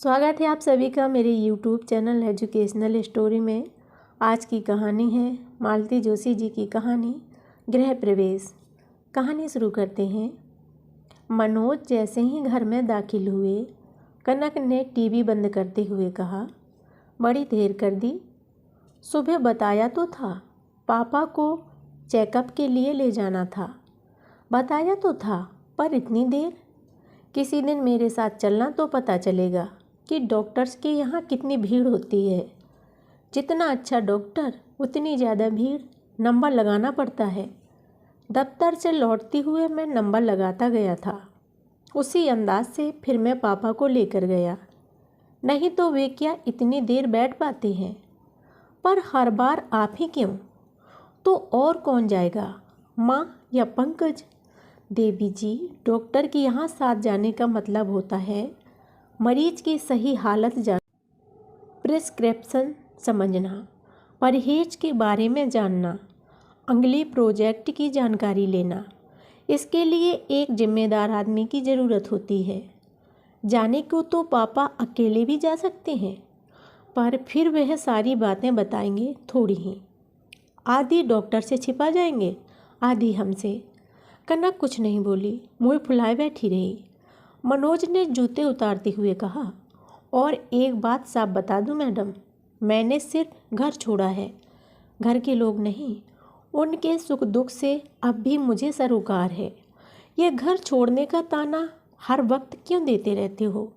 स्वागत है आप सभी का मेरे YouTube चैनल एजुकेशनल स्टोरी में। आज की कहानी है मालती जोशी जी की कहानी गृह प्रवेश। कहानी शुरू करते हैं। मनोज जैसे ही घर में दाखिल हुए, कनक ने टीवी बंद करते हुए कहा, बड़ी देर कर दी। सुबह बताया तो था पापा को चेकअप के लिए ले जाना था। बताया तो था, पर इतनी देर। किसी दिन मेरे साथ चलना तो पता चलेगा कि डॉक्टर्स के यहाँ कितनी भीड़ होती है। जितना अच्छा डॉक्टर उतनी ज़्यादा भीड़, नंबर लगाना पड़ता है। दफ्तर से लौटते हुए मैं नंबर लगाता गया था। उसी अंदाज से फिर मैं पापा को लेकर गया। नहीं तो वे क्या इतनी देर बैठ पाते हैं। पर हर बार आप ही क्यों? तो और कौन जाएगा, माँ या पंकज? देवी जी, डॉक्टर के यहाँ साथ जाने का मतलब होता है मरीज की सही हालत जान, प्रिस्क्रिप्शन समझना, परहेज के बारे में जानना, अगले प्रोजेक्ट की जानकारी लेना। इसके लिए एक जिम्मेदार आदमी की ज़रूरत होती है। जाने को तो पापा अकेले भी जा सकते हैं, पर फिर वह सारी बातें बताएंगे थोड़ी ही। आधी डॉक्टर से छिपा जाएंगे, आधी हमसे। कनक कुछ नहीं बोली, मुँह फुलाए बैठी रही। मनोज ने जूते उतारते हुए कहा, और एक बात साफ बता दूं मैडम, मैंने सिर्फ घर छोड़ा है, घर के लोग नहीं। उनके सुख दुख से अब भी मुझे सरोकार है। ये घर छोड़ने का ताना हर वक्त क्यों देते रहते हो?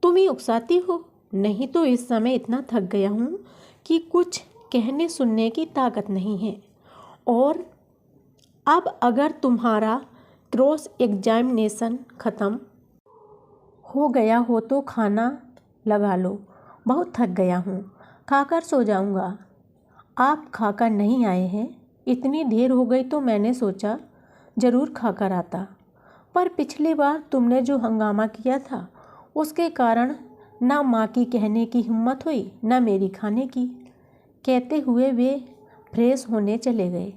तुम ही उकसाती हो। नहीं तो इस समय इतना थक गया हूँ कि कुछ कहने सुनने की ताकत नहीं है। और अब अगर तुम्हारा क्रॉस एग्जामिनेशन ख़त्म हो गया हो तो खाना लगा लो। बहुत थक गया हूँ, खाकर सो जाऊँगा। आप खाकर नहीं आए हैं? इतनी देर हो गई तो मैंने सोचा ज़रूर खाकर आता, पर पिछली बार तुमने जो हंगामा किया था उसके कारण ना माँ की कहने की हिम्मत हुई, ना मेरी खाने की। कहते हुए वे फ्रेश होने चले गए।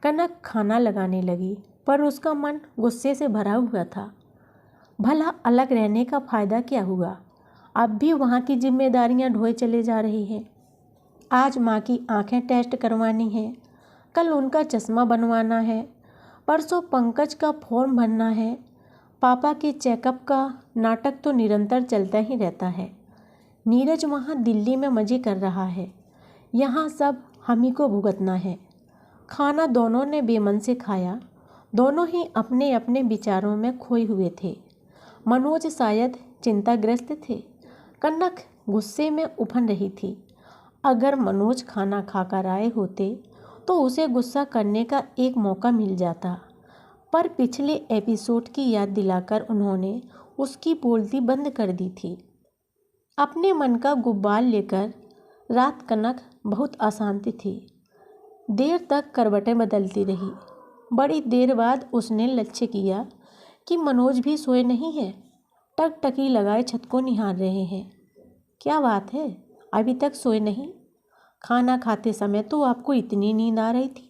कनक खाना लगाने लगी, पर उसका मन गुस्से से भरा हुआ था। भला अलग रहने का फ़ायदा क्या हुआ? अब भी वहाँ की जिम्मेदारियाँ ढोए चले जा रही हैं। आज माँ की आंखें टेस्ट करवानी हैं, कल उनका चश्मा बनवाना है, परसों पंकज का फॉर्म भरना है। पापा के चेकअप का नाटक तो निरंतर चलता ही रहता है। नीरज वहाँ दिल्ली में मज़े कर रहा है, यहाँ सब हम ही को भुगतना है। खाना दोनों ने बेमन से खाया। दोनों ही अपने अपने विचारों में खोए हुए थे। मनोज शायद चिंताग्रस्त थे, कनक गुस्से में उफन रही थी। अगर मनोज खाना खाकर आए होते तो उसे गुस्सा करने का एक मौका मिल जाता, पर पिछले एपिसोड की याद दिलाकर उन्होंने उसकी बोलती बंद कर दी थी। अपने मन का गुब्बार लेकर रात कनक बहुत अशांत थी। देर तक करवटें बदलती रही। बड़ी देर बाद उसने लक्ष्य किया कि मनोज भी सोए नहीं हैं। टकटकी लगाए छत को निहार रहे हैं। क्या बात है, अभी तक सोए नहीं? खाना खाते समय तो आपको इतनी नींद आ रही थी।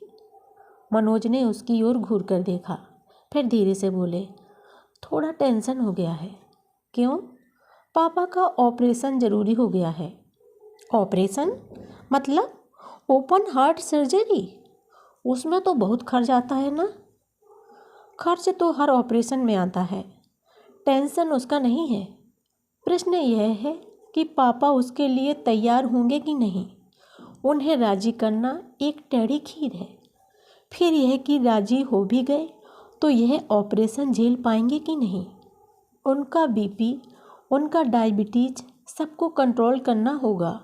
मनोज ने उसकी ओर घूर कर देखा, फिर धीरे से बोले, थोड़ा टेंशन हो गया है। क्यों? पापा का ऑपरेशन ज़रूरी हो गया है। ऑपरेशन मतलब ओपन हार्ट सर्जरी? उसमें तो बहुत खर्च आता है ना? खर्च तो हर ऑपरेशन में आता है, टेंशन उसका नहीं है। प्रश्न यह है कि पापा उसके लिए तैयार होंगे कि नहीं। उन्हें राजी करना एक टेढ़ी खीर है। फिर यह कि राजी हो भी गए तो यह ऑपरेशन झेल पाएंगे कि नहीं। उनका बीपी, उनका डायबिटीज सबको कंट्रोल करना होगा।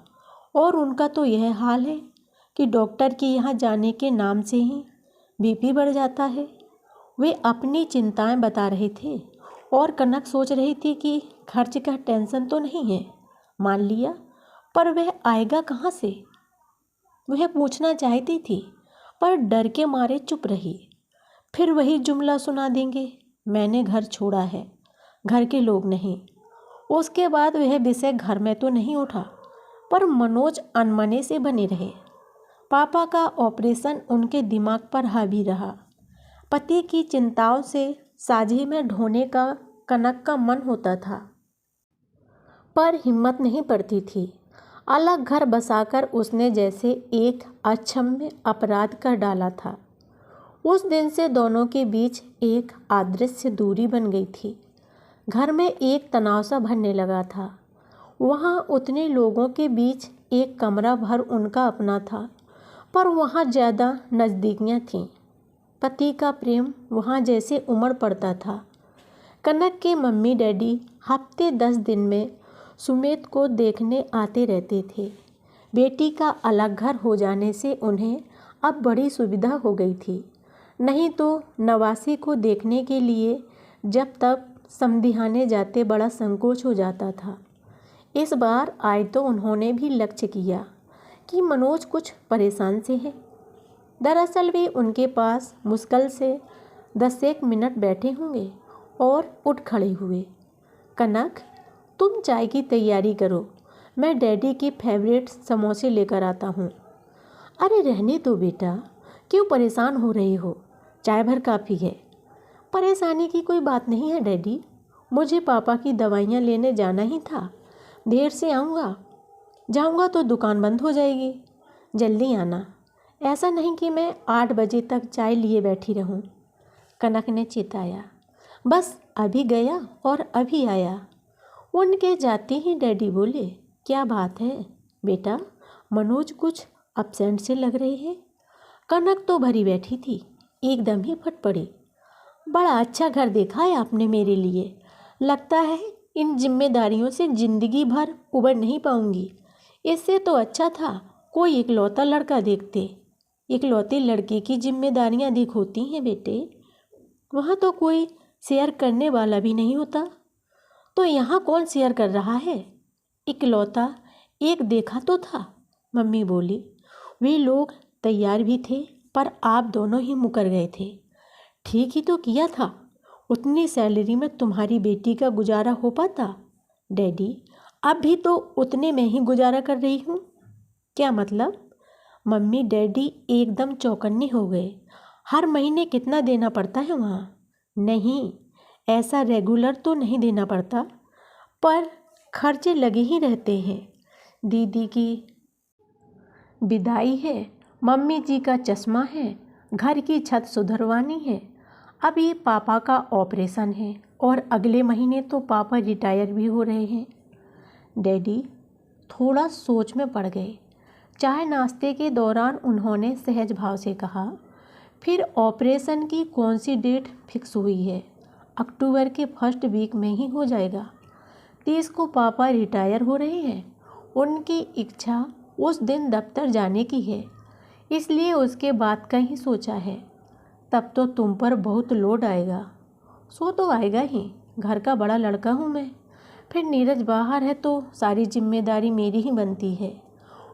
और उनका तो यह हाल है कि डॉक्टर के यहाँ जाने के नाम से ही बीपी बढ़ जाता है। वे अपनी चिंताएं बता रहे थे और कनक सोच रही थी कि खर्च का टेंशन तो नहीं है, मान लिया, पर वह आएगा कहाँ से? वह पूछना चाहती थी, पर डर के मारे चुप रही। फिर वही जुमला सुना देंगे, मैंने घर छोड़ा है, घर के लोग नहीं। उसके बाद वह विषय घर में तो नहीं उठा, पर मनोज अनमने से बने रहे। पापा का ऑपरेशन उनके दिमाग पर हावी रहा। पति की चिंताओं से साझे में ढोने का कनक का मन होता था, पर हिम्मत नहीं पड़ती थी। अलग घर बसाकर उसने जैसे एक अक्षम्य अपराध कर डाला था। उस दिन से दोनों के बीच एक अदृश्य दूरी बन गई थी। घर में एक तनाव सा भरने लगा था। वहाँ उतने लोगों के बीच एक कमरा भर उनका अपना था, पर वहाँ ज़्यादा नज़दीकियाँ थीं। पति का प्रेम वहाँ जैसे उमड़ पड़ता था। कनक के मम्मी डैडी हफ्ते 10 दिन में सुमित को देखने आते रहते थे। बेटी का अलग घर हो जाने से उन्हें अब बड़ी सुविधा हो गई थी। नहीं तो नवासी को देखने के लिए जब तक समधियाने जाते बड़ा संकोच हो जाता था। इस बार आए तो उन्होंने भी लक्ष्य किया कि मनोज कुछ परेशान से है। दरअसल वे उनके पास मुश्किल से 10 मिनट बैठे होंगे और उठ खड़े हुए। कनक, तुम चाय की तैयारी करो, मैं डैडी के फेवरेट समोसे लेकर आता हूँ। अरे रहने दो बेटा, क्यों परेशान हो रहे हो? चाय भर काफ़ी है। परेशानी की कोई बात नहीं है डैडी, मुझे पापा की दवाइयाँ लेने जाना ही था। देर से जाऊँगा तो दुकान बंद हो जाएगी। जल्दी आना, ऐसा नहीं कि मैं 8 बजे तक चाय लिए बैठी रहूँ। कनक ने चिताया। बस अभी गया और अभी आया। उनके जाते ही डैडी बोले, क्या बात है बेटा, मनोज कुछ अपसेंट से लग रहे हैं। कनक तो भरी बैठी थी, एकदम ही फट पड़ी। बड़ा अच्छा घर देखा है आपने मेरे लिए। लगता है इन जिम्मेदारियों से ज़िंदगी भर उबर नहीं पाऊंगी। इससे तो अच्छा था कोई इकलौता लड़का देखते। इकलौते लड़के की जिम्मेदारियां अधिक होती हैं बेटे, वहाँ तो कोई शेयर करने वाला भी नहीं होता। तो यहाँ कौन शेयर कर रहा है? इकलौता एक देखा तो था, मम्मी बोली। वे लोग तैयार भी थे, पर आप दोनों ही मुकर गए थे। ठीक ही तो किया था, उतनी सैलरी में तुम्हारी बेटी का गुजारा हो पाता? डैडी, अब भी तो उतने में ही गुजारा कर रही हूँ। क्या मतलब? मम्मी डैडी एकदम चौकन्ने हो गए। हर महीने कितना देना पड़ता है वहाँ? नहीं, ऐसा रेगुलर तो नहीं देना पड़ता, पर खर्चे लगे ही रहते हैं। दीदी की विदाई है, मम्मी जी का चश्मा है, घर की छत सुधरवानी है, अभी पापा का ऑपरेशन है और अगले महीने तो पापा रिटायर भी हो रहे हैं। डैडी थोड़ा सोच में पड़ गए। चाय नाश्ते के दौरान उन्होंने सहज भाव से कहा, फिर ऑपरेशन की कौन सी डेट फिक्स हुई है? अक्टूबर के फर्स्ट वीक में ही हो जाएगा। 30 को पापा रिटायर हो रहे हैं। उनकी इच्छा उस दिन दफ्तर जाने की है, इसलिए उसके बाद का ही सोचा है। तब तो तुम पर बहुत लोड आएगा। सो तो आएगा ही, घर का बड़ा लड़का हूँ मैं। फिर नीरज बाहर है तो सारी जिम्मेदारी मेरी ही बनती है,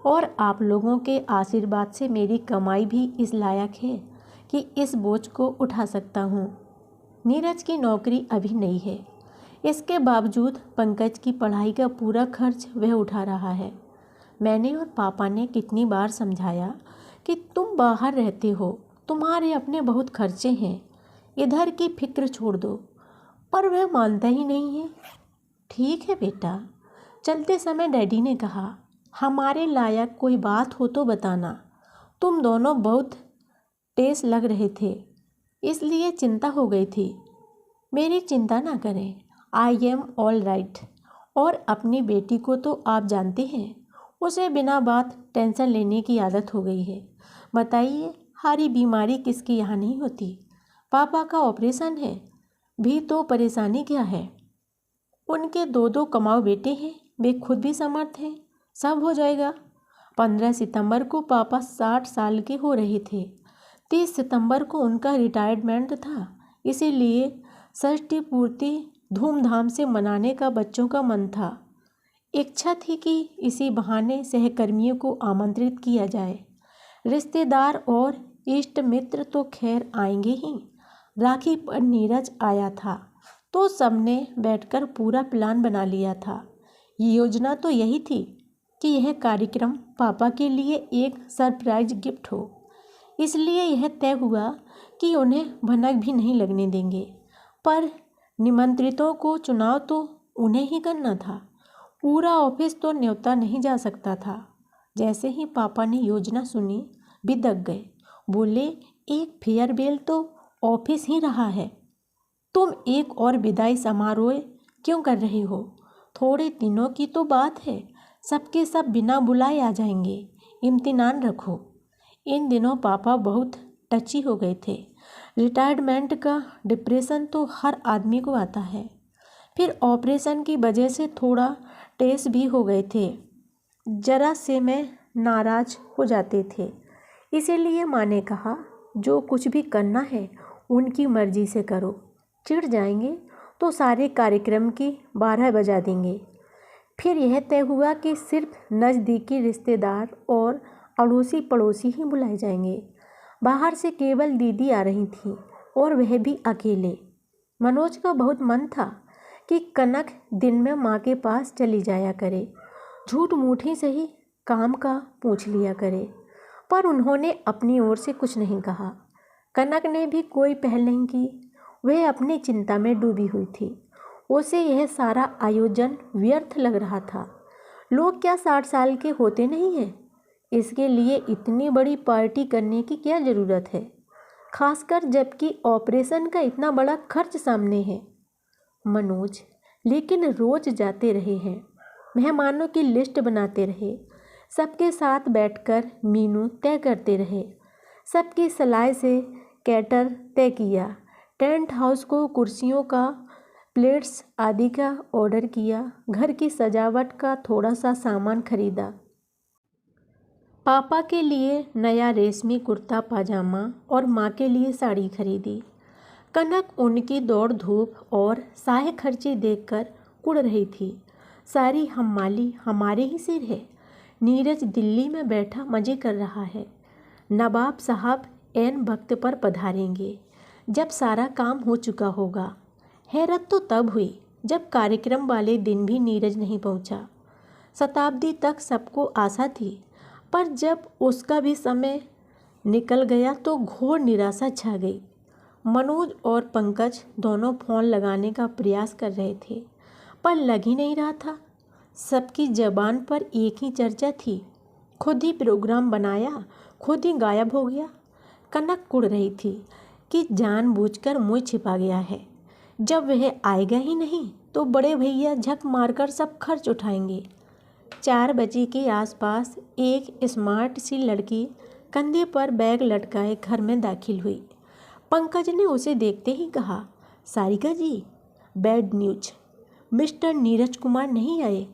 और आप लोगों के आशीर्वाद से मेरी कमाई भी इस लायक है कि इस बोझ को उठा सकता हूँ। नीरज की नौकरी अभी नहीं है, इसके बावजूद पंकज की पढ़ाई का पूरा खर्च वह उठा रहा है। मैंने और पापा ने कितनी बार समझाया कि तुम बाहर रहते हो, तुम्हारे अपने बहुत खर्चे हैं, इधर की फिक्र छोड़ दो, पर वह मानता ही नहीं है। ठीक है बेटा। चलते समय डैडी ने कहा, हमारे लायक कोई बात हो तो बताना। तुम दोनों बहुत टेस लग रहे थे, इसलिए चिंता हो गई थी। मेरी चिंता ना करें, आई एम ऑल राइट। और अपनी बेटी को तो आप जानते हैं, उसे बिना बात टेंशन लेने की आदत हो गई है। बताइए, हारी बीमारी किसके यहाँ नहीं होती? पापा का ऑपरेशन है भी तो परेशानी क्या है? उनके 2 कमाऊ बेटे हैं, वे खुद भी समर्थ हैं, सब हो जाएगा। 15 सितंबर को पापा 60 साल के हो रहे थे। 30 सितंबर को उनका रिटायरमेंट था, इसीलिए षष्ठी पूर्ति धूमधाम से मनाने का बच्चों का मन था। इच्छा थी कि इसी बहाने सहकर्मियों को आमंत्रित किया जाए। रिश्तेदार और इष्ट मित्र तो खैर आएंगे ही। राखी पर नीरज आया था तो सबने बैठकर पूरा प्लान बना लिया था। योजना तो यही थी कि यह कार्यक्रम पापा के लिए एक सरप्राइज गिफ्ट हो, इसलिए यह तय हुआ कि उन्हें भनक भी नहीं लगने देंगे। पर निमंत्रितों को चुनाव तो उन्हें ही करना था। पूरा ऑफिस तो न्योता नहीं जा सकता था। जैसे ही पापा ने योजना सुनी बिदक गए। बोले, एक फेयरवेल तो ऑफिस ही रहा है, तुम एक और विदाई समारोह क्यों कर रहे हो? थोड़े दिनों की तो बात है, सबके सब बिना बुलाए आ जाएंगे, इम्तिनान रखो। इन दिनों पापा बहुत टची हो गए थे। रिटायरमेंट का डिप्रेशन तो हर आदमी को आता है। फिर ऑपरेशन की वजह से थोड़ा टेस भी हो गए थे। जरा से में नाराज हो जाते थे। इसीलिए माँ ने कहा, जो कुछ भी करना है उनकी मर्जी से करो। चिढ़ जाएंगे तो सारे कार्यक्रम की 12 बजा देंगे। फिर यह तय हुआ कि सिर्फ नज़दीकी रिश्तेदार और अड़ोसी पड़ोसी ही बुलाए जाएंगे। बाहर से केवल दीदी आ रही थी और वह भी अकेले। मनोज का बहुत मन था कि कनक दिन में माँ के पास चली जाया करे, झूठ मूठ ही सही काम का पूछ लिया करे, पर उन्होंने अपनी ओर से कुछ नहीं कहा। कनक ने भी कोई पहल नहीं की। वह अपनी चिंता में डूबी हुई थी। उसे यह सारा आयोजन व्यर्थ लग रहा था। लोग क्या 60 साल के होते नहीं हैं? इसके लिए इतनी बड़ी पार्टी करने की क्या ज़रूरत है, खासकर जबकि ऑपरेशन का इतना बड़ा खर्च सामने है। मनोज लेकिन रोज जाते रहे हैं, मेहमानों की लिस्ट बनाते रहे, सबके साथ बैठकर मीनू तय करते रहे, सबकी सलाह से कैटर तय किया, टेंट हाउस को कुर्सियों का, प्लेट्स आदि का ऑर्डर किया, घर की सजावट का थोड़ा सा सामान खरीदा। पापा के लिए नया रेशमी कुर्ता पाजामा और माँ के लिए साड़ी खरीदी। कनक उनकी दौड़ धूप और साहे खर्ची देखकर कुढ़ रही थी। सारी हम्माली हमारे ही सिर है। नीरज दिल्ली में बैठा मज़े कर रहा है। नवाब साहब ऐन वक्त पर पधारेंगे, जब सारा काम हो चुका होगा। हैरत तो तब हुई जब कार्यक्रम वाले दिन भी नीरज नहीं पहुंचा। शताब्दी तक सबको आशा थी, पर जब उसका भी समय निकल गया तो घोर निराशा छा गई। मनोज और पंकज दोनों फ़ोन लगाने का प्रयास कर रहे थे, पर लग ही नहीं रहा था। सबकी ज़बान पर एक ही चर्चा थी, खुद ही प्रोग्राम बनाया, खुद ही गायब हो गया। कनक कुढ़ रही थी कि जानबूझकर मुँह छिपा गया है। जब वह आएगा ही नहीं तो बड़े भैया झक मारकर सब खर्च उठाएंगे। 4 बजे के आसपास एक स्मार्ट सी लड़की कंधे पर बैग लटकाए घर में दाखिल हुई। पंकज ने उसे देखते ही कहा, Sarika ji, bad news, mister Neeraj Kumar नहीं आए।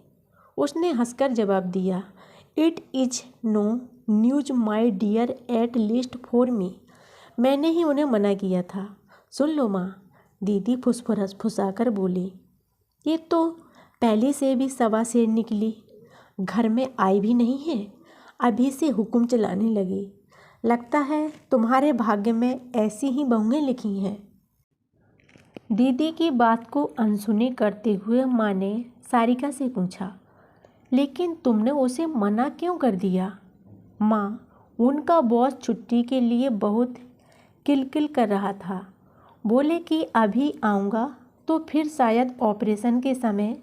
उसने हंसकर जवाब दिया, it is no news my dear, at least for me. मैंने ही उन्हें मना किया था। सुन लो माँ, दीदी फुसफुसाकर बोली। ये तो पहले से भी सवा शेर निकली, घर में आई भी नहीं है, अभी से हुक्म चलाने लगी। लगता है तुम्हारे भाग्य में ऐसी ही बहुएं लिखी हैं। दीदी की बात को अनसुनी करते हुए माँ ने सारिका से पूछा, लेकिन तुमने उसे मना क्यों कर दिया? माँ, उनका बॉस छुट्टी के लिए बहुत किलकिल कर रहा था। बोले कि अभी आऊँगा तो फिर शायद ऑपरेशन के समय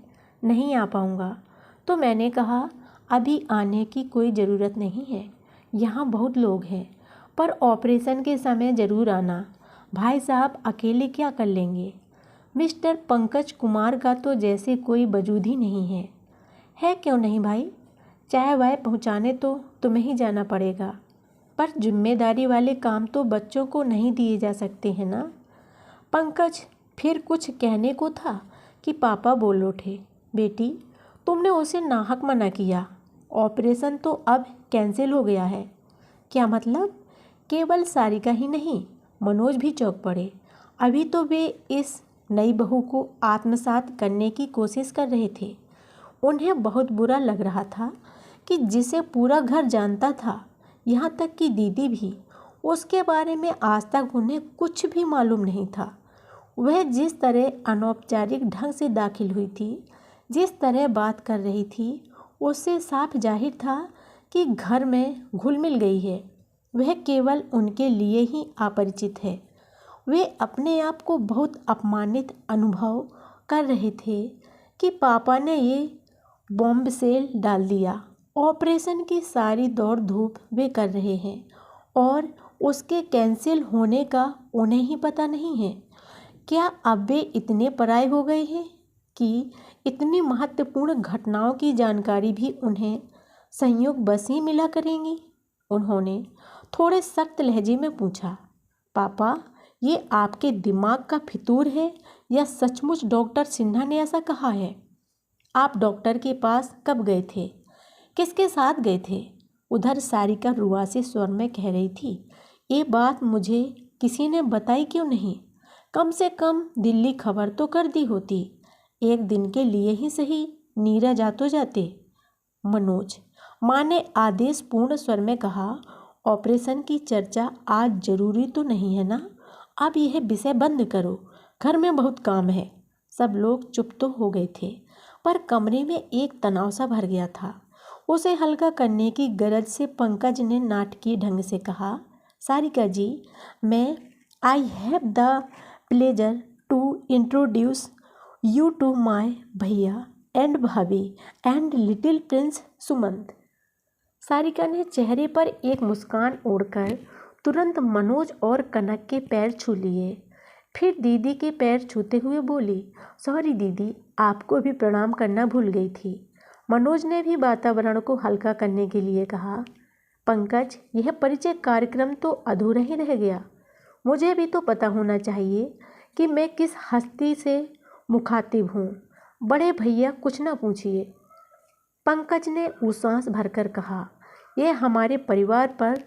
नहीं आ पाऊँगा। तो मैंने कहा, अभी आने की कोई ज़रूरत नहीं है, यहाँ बहुत लोग हैं, पर ऑपरेशन के समय ज़रूर आना। भाई साहब अकेले क्या कर लेंगे? मिस्टर पंकज कुमार का तो जैसे कोई वजूद ही नहीं है क्यों नहीं भाई? चाय वाय पहुँचाने तो तुम्हें ही जाना पड़ेगा, पर जिम्मेदारी वाले काम तो बच्चों को नहीं दिए जा सकते हैं ना। पंकज फिर कुछ कहने को था कि पापा बोल उठे, बेटी तुमने उसे नाहक मना किया, ऑपरेशन तो अब कैंसिल हो गया है। क्या मतलब? केवल सारिका ही नहीं, मनोज भी चौंक पड़े। अभी तो वे इस नई बहू को आत्मसात करने की कोशिश कर रहे थे। उन्हें बहुत बुरा लग रहा था कि जिसे पूरा घर जानता था, यहाँ तक कि दीदी भी, उसके बारे में आज तक उन्हें कुछ भी मालूम नहीं था। वह जिस तरह अनौपचारिक ढंग से दाखिल हुई थी, जिस तरह बात कर रही थी, उससे साफ जाहिर था कि घर में घुल मिल गई है। वह केवल उनके लिए ही अपरिचित है। वे अपने आप को बहुत अपमानित अनुभव कर रहे थे कि पापा ने ये बॉम्बशेल डाल दिया। ऑपरेशन की सारी दौड़ धूप वे कर रहे हैं और उसके कैंसिल होने का उन्हें ही पता नहीं है। क्या अब वे इतने पराए हो गए हैं कि इतनी महत्वपूर्ण घटनाओं की जानकारी भी उन्हें संयोगवश ही मिला करेंगी? उन्होंने थोड़े सख्त लहजे में पूछा। पापा, ये आपके दिमाग का फितूर है या सचमुच डॉक्टर सिन्हा ने ऐसा कहा है? आप डॉक्टर के पास कब गए थे? किसके साथ गए थे? उधर सारिका रुआसी स्वर में कह रही थी। ये बात मुझे किसी ने बताई क्यों नहीं? कम से कम दिल्ली खबर तो कर दी होती। एक दिन के लिए ही सही नीरज आ तो जाते। मनोज, माँ ने आदेशपूर्ण स्वर में कहा, ऑपरेशन की चर्चा आज जरूरी तो नहीं है ना? अब यह विषय बंद करो, घर में बहुत काम है। सब लोग चुप तो हो गए थे, पर कमरे में एक तनाव सा भर गया था। उसे हल्का करने की गरज से पंकज ने नाटकीय ढंग से कहा, Sarika ji, I have the pleasure to introduce you to my भैया एंड भाभी and little prince Sumant. Sarika ने चेहरे पर एक मुस्कान ओढ़कर तुरंत मनोज और कनक के पैर छू लिए। फिर दीदी के पैर छूते हुए बोली, सॉरी दीदी, आपको भी प्रणाम करना भूल गई थी। मनोज ने भी वातावरण को हल्का करने के लिए कहा, पंकज, यह परिचय कार्यक्रम तो अधूरा ही रह गया। मुझे भी तो पता होना चाहिए कि मैं किस हस्ती से मुखातिब हूँ। बड़े भैया, कुछ ना पूछिए। पंकज ने उसास भरकर कहा, यह हमारे परिवार पर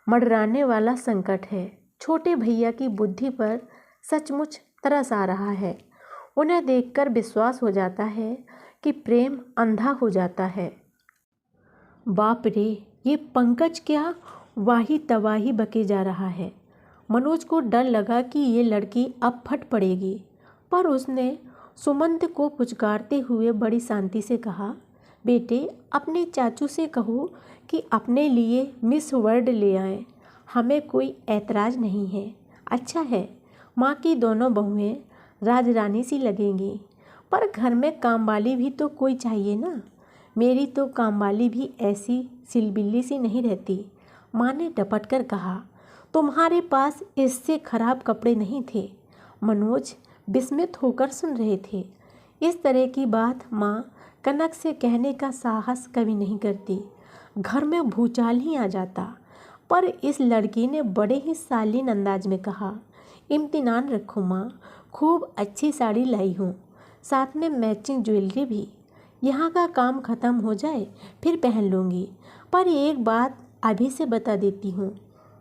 मंडराने वाला संकट है। छोटे भैया की बुद्धि पर सचमुच तरस आ रहा है। उन्हें देखकर विश्वास हो जाता है कि प्रेम अंधा हो जाता है। बाप रे, ये पंकज क्या वाही तवाही बके जा रहा है। मनोज को डर लगा कि ये लड़की अब फट पड़ेगी, पर उसने सुमंत को पुचकारते हुए बड़ी शांति से कहा, बेटे, अपने चाचू से कहो कि अपने लिए मिस वर्ल्ड ले आएं। हमें कोई ऐतराज़ नहीं है। अच्छा है, माँ की दोनों बहुएं राजरानी सी लगेंगी, पर घर में कामवाली भी तो कोई चाहिए ना। मेरी तो कामवाली भी ऐसी सिलबिल्ली सी नहीं रहती। माँ ने डपट कर कहा, तुम्हारे पास इससे खराब कपड़े नहीं थे। मनोज विस्मित होकर सुन रहे थे। इस तरह की बात माँ कनक से कहने का साहस कभी नहीं करती। घर में भूचाल ही आ जाता। पर इस लड़की ने बड़े ही शालीन अंदाज में कहा, इम्तिनान रखो माँ, खूब अच्छी साड़ी लाई हूँ, साथ में मैचिंग ज्वेलरी भी। यहाँ का काम ख़त्म हो जाए फिर पहन लूँगी। पर एक बात अभी से बता देती हूँ,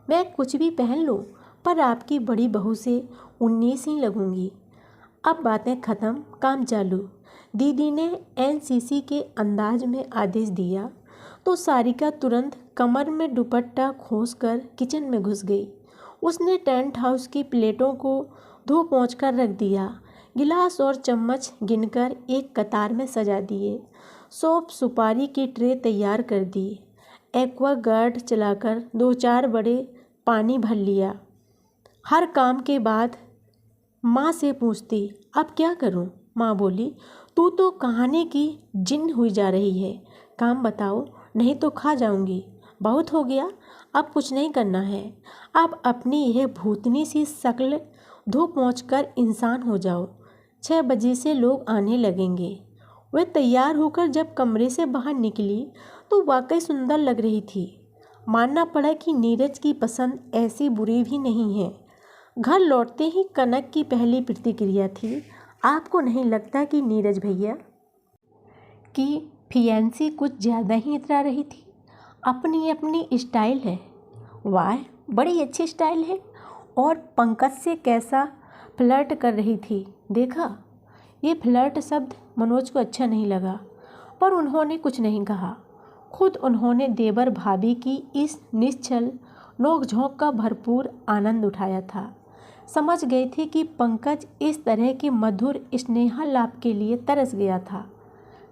मैं कुछ भी पहन लूँ पर आपकी बड़ी बहू से 19 ही लगूँगी। अब बातें ख़त्म, काम चालू। दीदी ने एनसीसी के अंदाज में आदेश दिया तो सारिका तुरंत कमर में दुपट्टा खोसकर किचन में घुस गई। उसने टेंट हाउस की प्लेटों को धो पोंछ कर रख दिया। गिलास और चम्मच गिनकर एक कतार में सजा दिए। सौंफ सुपारी की ट्रे तैयार कर दी। एक्वा गार्ड चलाकर 2-4 बड़े पानी भर लिया। हर काम के बाद माँ से पूछती, अब क्या करूँ? माँ बोली, तू तो कहानी की जिन हुई जा रही है। काम बताओ, नहीं तो खा जाऊँगी। बहुत हो गया, अब कुछ नहीं करना है। अब अपनी यह भूतनी सी शक्ल धो पोंछ कर इंसान हो जाओ। 6 बजे से लोग आने लगेंगे। वह तैयार होकर जब कमरे से बाहर निकली तो वाकई सुंदर लग रही थी। मानना पड़ा कि नीरज की पसंद ऐसी बुरी भी नहीं है। घर लौटते ही कनक की पहली प्रतिक्रिया थी, आपको नहीं लगता कि नीरज भैया की फियांसी कुछ ज़्यादा ही इतरा रही थी? अपनी अपनी स्टाइल है। वाह, बड़ी अच्छी स्टाइल है। और पंकज से कैसा फ्लर्ट कर रही थी, देखा? ये फ्लर्ट शब्द मनोज को अच्छा नहीं लगा, पर उन्होंने कुछ नहीं कहा। खुद उन्होंने देवर भाभी की इस निश्चल नोक-झोंक का भरपूर आनंद उठाया था। समझ गए थे कि पंकज इस तरह के मधुर स्नेहालाप के लिए तरस गया था।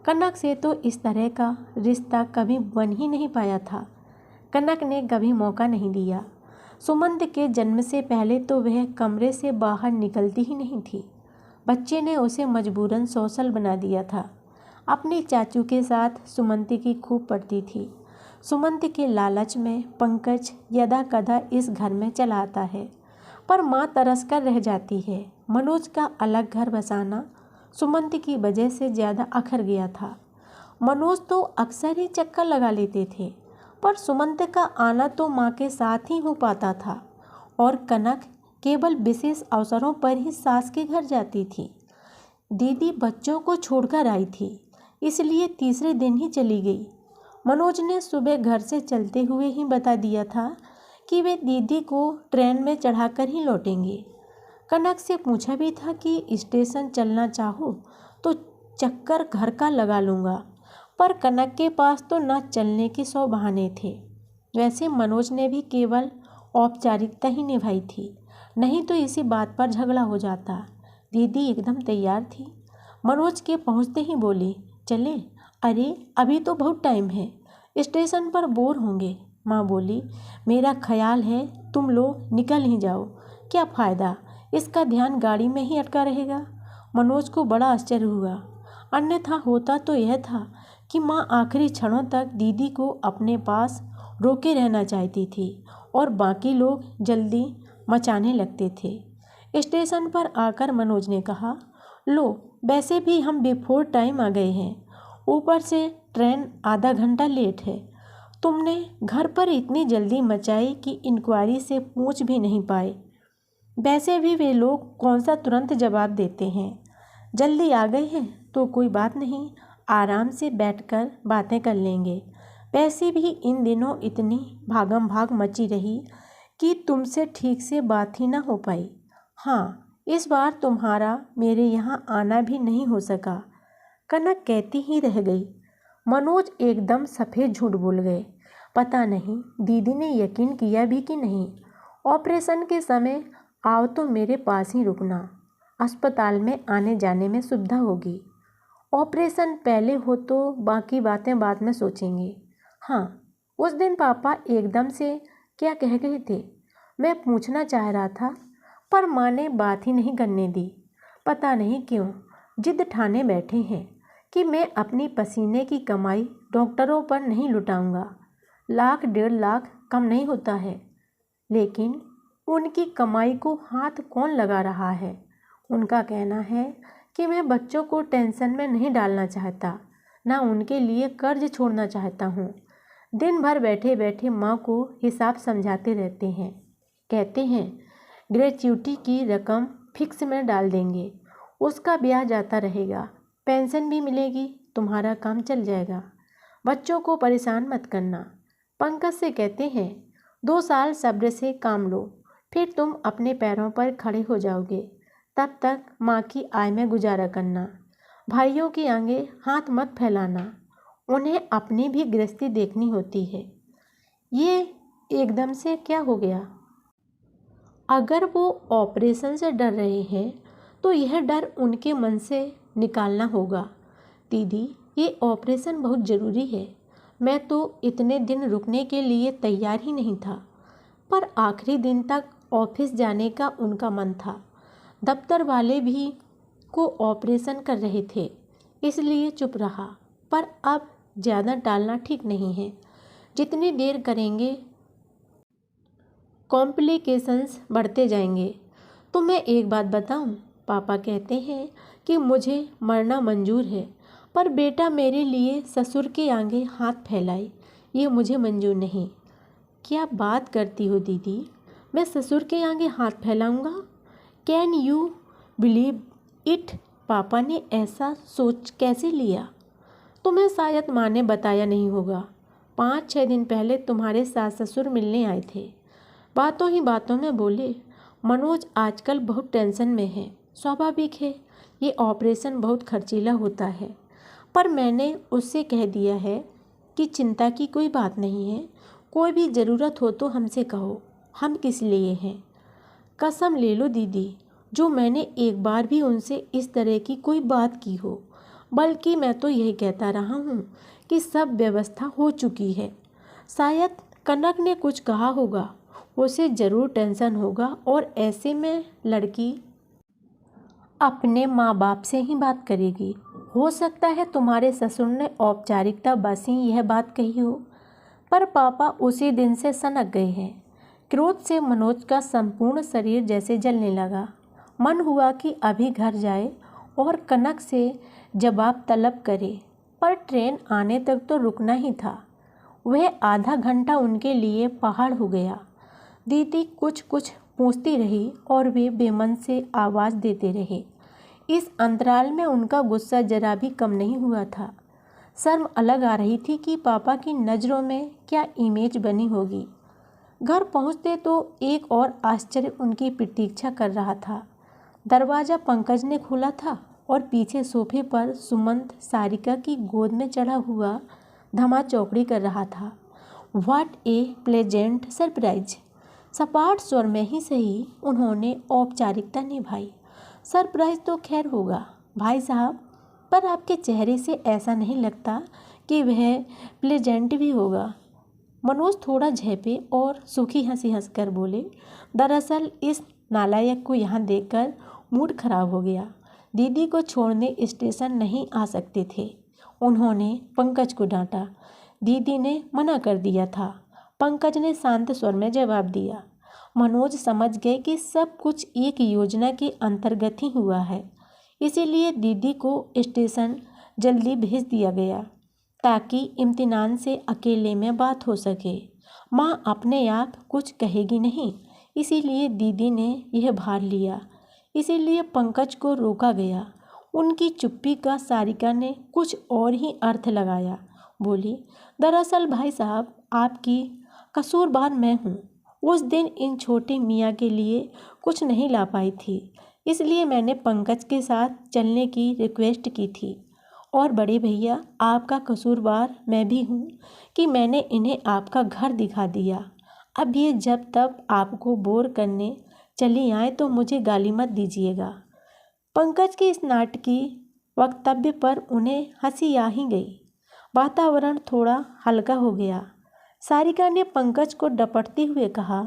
कनक से तो इस तरह का रिश्ता कभी बन ही नहीं पाया था। कनक ने कभी मौका नहीं दिया। सुमंत के जन्म से पहले तो वह कमरे से बाहर निकलती ही नहीं थी। बच्चे ने उसे मजबूरन सोशल बना दिया था। अपने चाचू के साथ सुमंती की खूब पड़ती थी। सुमंती के लालच में पंकज यदा कदा इस घर में चला आता है, पर माँ तरस कर रह जाती है। मनोज का अलग घर बसाना सुमंती की वजह से ज़्यादा अखर गया था। मनोज तो अक्सर ही चक्कर लगा लेते थे, पर सुमंती का आना तो माँ के साथ ही हो पाता था और कनक केवल विशेष अवसरों पर ही सास के घर जाती थी। दीदी बच्चों को छोड़कर आई थी, इसलिए तीसरे दिन ही चली गई। मनोज ने सुबह घर से चलते हुए ही बता दिया था कि वे दीदी को ट्रेन में चढ़ाकर ही लौटेंगे। कनक से पूछा भी था कि स्टेशन चलना चाहो तो चक्कर घर का लगा लूँगा, पर कनक के पास तो न चलने के 100 बहाने थे। वैसे मनोज ने भी केवल औपचारिकता ही निभाई थी, नहीं तो इसी बात पर झगड़ा हो जाता। दीदी एकदम तैयार थी। मनोज के पहुँचते ही बोली, चले? अरे अभी तो बहुत टाइम है, स्टेशन पर बोर होंगे। माँ बोली, मेरा ख्याल है तुम लोग निकल ही जाओ, क्या फ़ायदा, इसका ध्यान गाड़ी में ही अटका रहेगा। मनोज को बड़ा आश्चर्य हुआ। अन्यथा होता तो यह था कि माँ आखिरी क्षणों तक दीदी को अपने पास रोके रहना चाहती थी और बाकी लोग जल्दी मचाने लगते थे। स्टेशन पर आकर मनोज ने कहा, लो वैसे भी हम बिफोर टाइम आ गए हैं, ऊपर से ट्रेन आधा घंटा लेट है। तुमने घर पर इतनी जल्दी मचाई कि इंक्वायरी से पूछ भी नहीं पाए। वैसे भी वे लोग कौन सा तुरंत जवाब देते हैं। जल्दी आ गए हैं तो कोई बात नहीं, आराम से बैठकर बातें कर लेंगे। वैसे भी इन दिनों इतनी भागम भाग मची रही कि तुमसे ठीक से बात ही ना हो पाई। हाँ, इस बार तुम्हारा मेरे यहाँ आना भी नहीं हो सका। कनक कहती ही रह गई। मनोज एकदम सफ़ेद झूठ बोल गए। पता नहीं दीदी ने यकीन किया भी कि नहीं। ऑपरेशन के समय आओ तो मेरे पास ही रुकना, अस्पताल में आने जाने में सुविधा होगी। ऑपरेशन पहले हो तो बाकी बातें बाद में सोचेंगे। हाँ, उस दिन पापा एकदम से क्या कह गए थे, मैं पूछना चाह रहा था, पर माँ ने बात ही नहीं करने दी। पता नहीं क्यों जिद ठाने बैठे हैं कि मैं अपनी पसीने की कमाई डॉक्टरों पर नहीं लुटाऊंगा। 1 लाख 1.5 लाख कम नहीं होता है, लेकिन उनकी कमाई को हाथ कौन लगा रहा है। उनका कहना है कि मैं बच्चों को टेंशन में नहीं डालना चाहता, ना उनके लिए कर्ज छोड़ना चाहता हूँ। दिन भर बैठे बैठे माँ को हिसाब समझाते रहते हैं। कहते हैं ग्रेच्युटी की रकम फिक्स में डाल देंगे, उसका ब्याज आता रहेगा, पेंशन भी मिलेगी, तुम्हारा काम चल जाएगा, बच्चों को परेशान मत करना। पंकज से कहते हैं 2 साल सब्र से काम लो, फिर तुम अपने पैरों पर खड़े हो जाओगे। तब तक माँ की आय में गुजारा करना, भाइयों की आगे हाथ मत फैलाना, उन्हें अपनी भी गृहस्थी देखनी होती है। ये एकदम से क्या हो गया? अगर वो ऑपरेशन से डर रहे हैं तो यह डर उनके मन से निकालना होगा। दीदी, ये ऑपरेशन बहुत ज़रूरी है। मैं तो इतने दिन रुकने के लिए तैयार ही नहीं था, पर आखिरी दिन तक ऑफिस जाने का उनका मन था। दफ्तर वाले भी को ऑपरेशन कर रहे थे, इसलिए चुप रहा, पर अब ज़्यादा टालना ठीक नहीं है। जितनी देर करेंगे कॉम्प्लिकेशंस बढ़ते जाएंगे। तो मैं एक बात बताऊं, पापा कहते हैं कि मुझे मरना मंजूर है, पर बेटा मेरे लिए ससुर के आगे हाथ फैलाए, ये मुझे मंजूर नहीं। क्या बात करती हो दीदी, मैं ससुर के आगे हाथ फैलाऊंगा? Can you believe it? पापा ने ऐसा सोच कैसे लिया? तुम्हें शायद माँ ने बताया नहीं होगा। 5-6 दिन पहले तुम्हारे सास ससुर मिलने आए थे। बातों ही बातों में बोले, मनोज आजकल बहुत टेंशन में है। स्वाभाविक है, ये ऑपरेशन बहुत खर्चीला होता है, पर मैंने उससे कह दिया है कि चिंता की कोई बात नहीं है। कोई भी ज़रूरत हो तो हमसे कहो, हम किस लिए हैं। कसम ले लो दीदी, जो मैंने एक बार भी उनसे इस तरह की कोई बात की हो, बल्कि मैं तो यही कहता रहा हूँ कि सब व्यवस्था हो चुकी है। शायद कनक ने कुछ कहा होगा, उसे ज़रूर टेंशन होगा, और ऐसे में लड़की अपने माँ बाप से ही बात करेगी। हो सकता है तुम्हारे ससुर ने औपचारिकता बस ही यह बात कही हो, पर पापा उसी दिन से सनक गए हैं। क्रोध से मनोज का संपूर्ण शरीर जैसे जलने लगा। मन हुआ कि अभी घर जाए और कनक से जवाब तलब करे, पर ट्रेन आने तक तो रुकना ही था। वह आधा घंटा उनके लिए पहाड़ हो गया। दीदी कुछ कुछ पूछती रही और वे बेमन से आवाज़ देते रहे। इस अंतराल में उनका गुस्सा जरा भी कम नहीं हुआ था। शर्म अलग आ रही थी कि पापा की नज़रों में क्या इमेज बनी होगी। घर पहुंचते तो एक और आश्चर्य उनकी प्रतीक्षा कर रहा था। दरवाज़ा पंकज ने खोला था और पीछे सोफे पर सुमंत सारिका की गोद में चढ़ा हुआ धमा चौकड़ी कर रहा था। What A pleasant surprise. सपाट स्वर में ही सही उन्होंने औपचारिकता निभाई। सरप्राइज तो खैर होगा भाई साहब, पर आपके चेहरे से ऐसा नहीं लगता कि वह प्लेजेंट भी होगा। मनोज थोड़ा झेपे और सूखी हंसी हंसकर बोले, दरअसल इस नालायक को यहाँ देखकर मूड खराब हो गया। दीदी को छोड़ने स्टेशन नहीं आ सकते थे। उन्होंने पंकज को डांटा। दीदी ने मना कर दिया था, पंकज ने शांत स्वर में जवाब दिया। मनोज समझ गए कि सब कुछ एक योजना के अंतर्गत ही हुआ है, इसीलिए दीदी को स्टेशन जल्दी भेज दिया गया ताकि इम्तिनान से अकेले में बात हो सके। माँ अपने आप कुछ कहेगी नहीं, इसीलिए दीदी ने यह भार लिया। इसीलिए पंकज को रोका गया। उनकी चुप्पी का सारिका ने कुछ और ही अर्थ लगाया। बोली, दरअसल भाई साहब आपकी कसूरवार मैं हूँ। उस दिन इन छोटे मियाँ के लिए कुछ नहीं ला पाई थी, इसलिए मैंने पंकज के साथ चलने की रिक्वेस्ट की थी। और बड़े भैया आपका कसूरवार मैं भी हूँ कि मैंने इन्हें आपका घर दिखा दिया। अब ये जब तब आपको बोर करने चली आए तो मुझे गाली मत दीजिएगा। पंकज के इस नाटकी वक्तव्य पर उन्हें हंसी आ ही गई। वातावरण थोड़ा हल्का हो गया। सारिका ने पंकज को डपटते हुए कहा,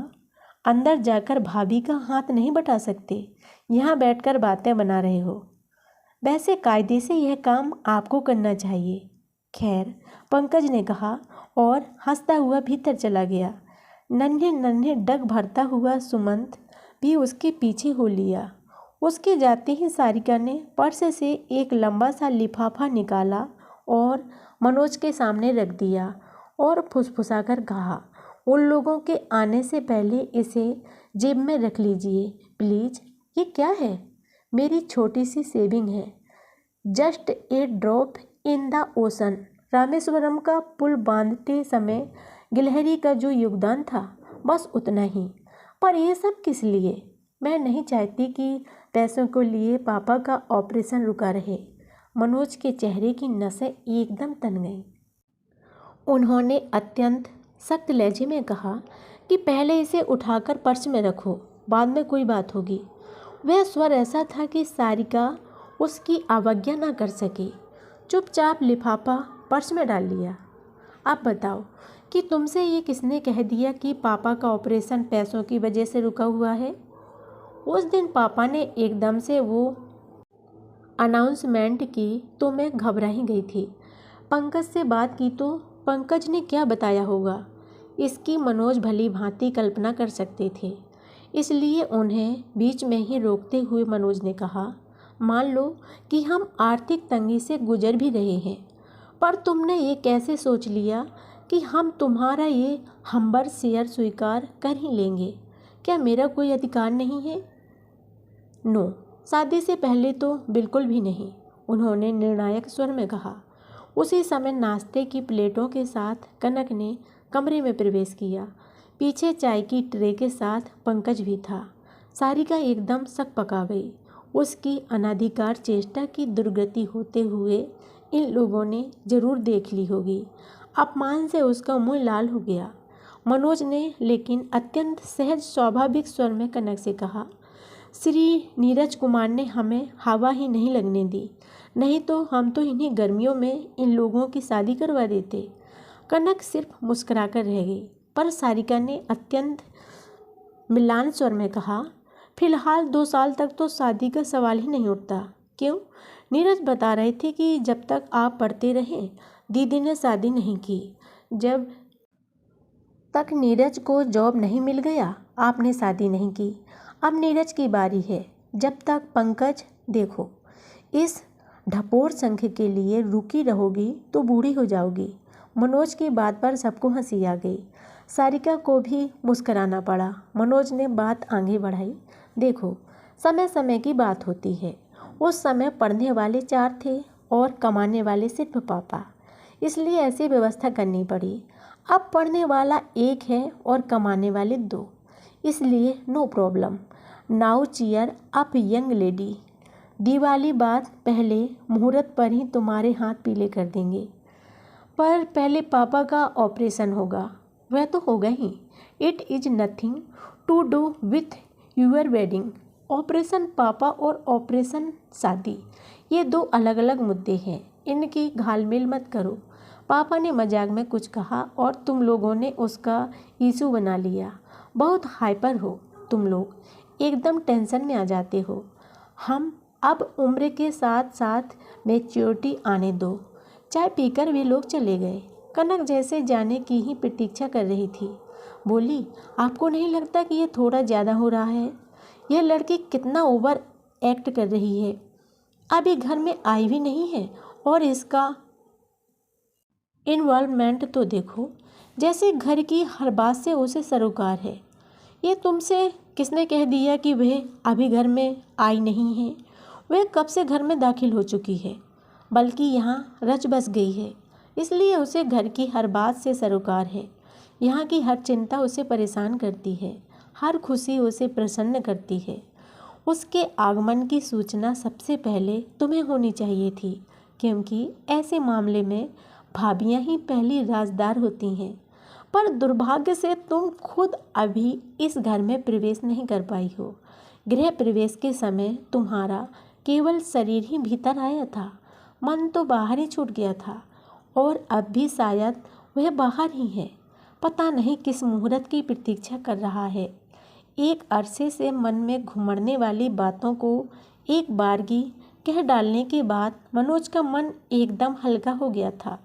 अंदर जाकर भाभी का हाथ नहीं बटा सकते, यहाँ बैठकर बातें बना रहे हो। वैसे कायदे से यह काम आपको करना चाहिए। खैर, पंकज ने कहा और हंसता हुआ भीतर चला गया। नन्हे नन्हे डग भरता हुआ सुमंत भी उसके पीछे हो लिया। उसके जाते ही सारिका ने पर्स से एक लंबा सा लिफाफा निकाला और मनोज के सामने रख दिया और फुसफुसाकर कहा, उन लोगों के आने से पहले इसे जेब में रख लीजिए प्लीज़। ये क्या है? मेरी छोटी सी सेविंग है, just a drop in the ocean. Rameswaram का पुल बांधते समय गिलहरी का जो योगदान था, बस उतना ही। पर ये सब किस लिए? मैं नहीं चाहती कि पैसों को लिए पापा का ऑपरेशन रुका रहे। मनोज के चेहरे की नसें एकदम तन गईं। उन्होंने अत्यंत सख्त लहजे में कहा कि पहले इसे उठाकर पर्स में रखो, बाद में कोई बात होगी। वह स्वर ऐसा था कि सारिका उसकी अवज्ञा न कर सकी। चुपचाप लिफाफा पर्स में डाल लिया। अब बताओ कि तुमसे ये किसने कह दिया कि पापा का ऑपरेशन पैसों की वजह से रुका हुआ है? उस दिन पापा ने एकदम से वो अनाउंसमेंट की तो मैं घबरा ही गई थी। पंकज से बात की तो पंकज ने क्या बताया होगा, इसकी मनोज भली भांति कल्पना कर सकते थे। इसलिए उन्हें बीच में ही रोकते हुए मनोज ने कहा, मान लो कि हम आर्थिक तंगी से गुजर भी रहे हैं, पर तुमने ये कैसे सोच लिया कि हम तुम्हारा ये हम्बर शेयर स्वीकार कर ही लेंगे? क्या मेरा कोई अधिकार नहीं है? नो, शादी से पहले तो बिल्कुल भी नहीं, उन्होंने निर्णायक स्वर में कहा। उसी समय नाश्ते की प्लेटों के साथ कनक ने कमरे में प्रवेश किया। पीछे चाय की ट्रे के साथ पंकज भी था। सारिका एकदम सक पका गई। उसकी अनाधिकार चेष्टा की दुर्गति होते हुए इन लोगों ने जरूर देख ली होगी। अपमान से उसका मुंह लाल हो गया। मनोज ने लेकिन अत्यंत सहज स्वाभाविक स्वर में कनक से कहा, श्री नीरज कुमार ने हमें हवा ही नहीं लगने दी, नहीं तो हम तो इन्हीं गर्मियों में इन लोगों की शादी करवा देते। कनक सिर्फ मुस्कुराकर रह गई, पर सारिका ने अत्यंत मिलान स्वर में कहा, फिलहाल 2 साल तक तो शादी का सवाल ही नहीं उठता। क्यों? नीरज बता रहे थे कि जब तक आप पढ़ते रहे दीदी ने शादी नहीं की। जब तक नीरज को जॉब नहीं मिल गया आपने शादी नहीं की। अब नीरज की बारी है। जब तक पंकज, देखो इस ढपोर संख के लिए रुकी रहोगी तो बूढ़ी हो जाओगी। मनोज की बात पर सबको हंसी आ गई। सारिका को भी मुस्कराना पड़ा। मनोज ने बात आगे बढ़ाई। देखो समय समय की बात होती है। उस समय पढ़ने वाले 4 थे और कमाने वाले सिर्फ पापा, इसलिए ऐसी व्यवस्था करनी पड़ी। अब पढ़ने वाला 1 है और कमाने वाले 2, इसलिए no problem. Now cheer up young lady. Diwali बात पहले मुहूर्त पर ही तुम्हारे हाथ पीले कर देंगे, पर पहले पापा का ऑपरेशन होगा। वह तो होगा ही। It is nothing to do with your wedding. Operation पापा और ऑपरेशन शादी, ये 2 अलग अलग मुद्दे हैं। इनकी घालमेल मत करो। पापा ने मजाक में कुछ कहा और तुम लोगों ने उसका इशू बना लिया। बहुत हाइपर हो तुम लोग, एकदम टेंशन में आ जाते हो। हम अब उम्र के साथ साथ मैच्योरिटी आने दो। चाय पीकर वे लोग चले गए। कनक जैसे जाने की ही प्रतीक्षा कर रही थी। बोली, आपको नहीं लगता कि ये थोड़ा ज़्यादा हो रहा है? यह लड़की कितना ओवर एक्ट कर रही है। अभी घर में आई भी नहीं है और इसका इन्वॉल्वमेंट तो देखो, जैसे घर की हर बात से उसे सरोकार है। ये तुमसे किसने कह दिया कि वह अभी घर में आई नहीं है? वह कब से घर में दाखिल हो चुकी है, बल्कि यहाँ रच बस गई है। इसलिए उसे घर की हर बात से सरोकार है। यहाँ की हर चिंता उसे परेशान करती है, हर खुशी उसे प्रसन्न करती है। उसके आगमन की सूचना सबसे पहले तुम्हें होनी चाहिए थी, क्योंकि ऐसे मामले में भाभियाँ ही पहली राजदार होती हैं। पर दुर्भाग्य से तुम खुद अभी इस घर में प्रवेश नहीं कर पाई हो। गृह प्रवेश के समय तुम्हारा केवल शरीर ही भीतर आया था, मन तो बाहर ही छूट गया था, और अब भी शायद वह बाहर ही है। पता नहीं किस मुहूर्त की प्रतीक्षा कर रहा है। एक अरसे से मन में घुमड़ने वाली बातों को एक बारगी कह डालने के बाद मनोज का मन एकदम हल्का हो गया था।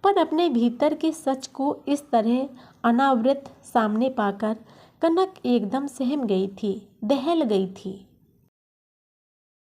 पर अपने भीतर के सच को इस तरह अनावृत सामने पाकर कनक एकदम सहम गई थी, दहल गई थी।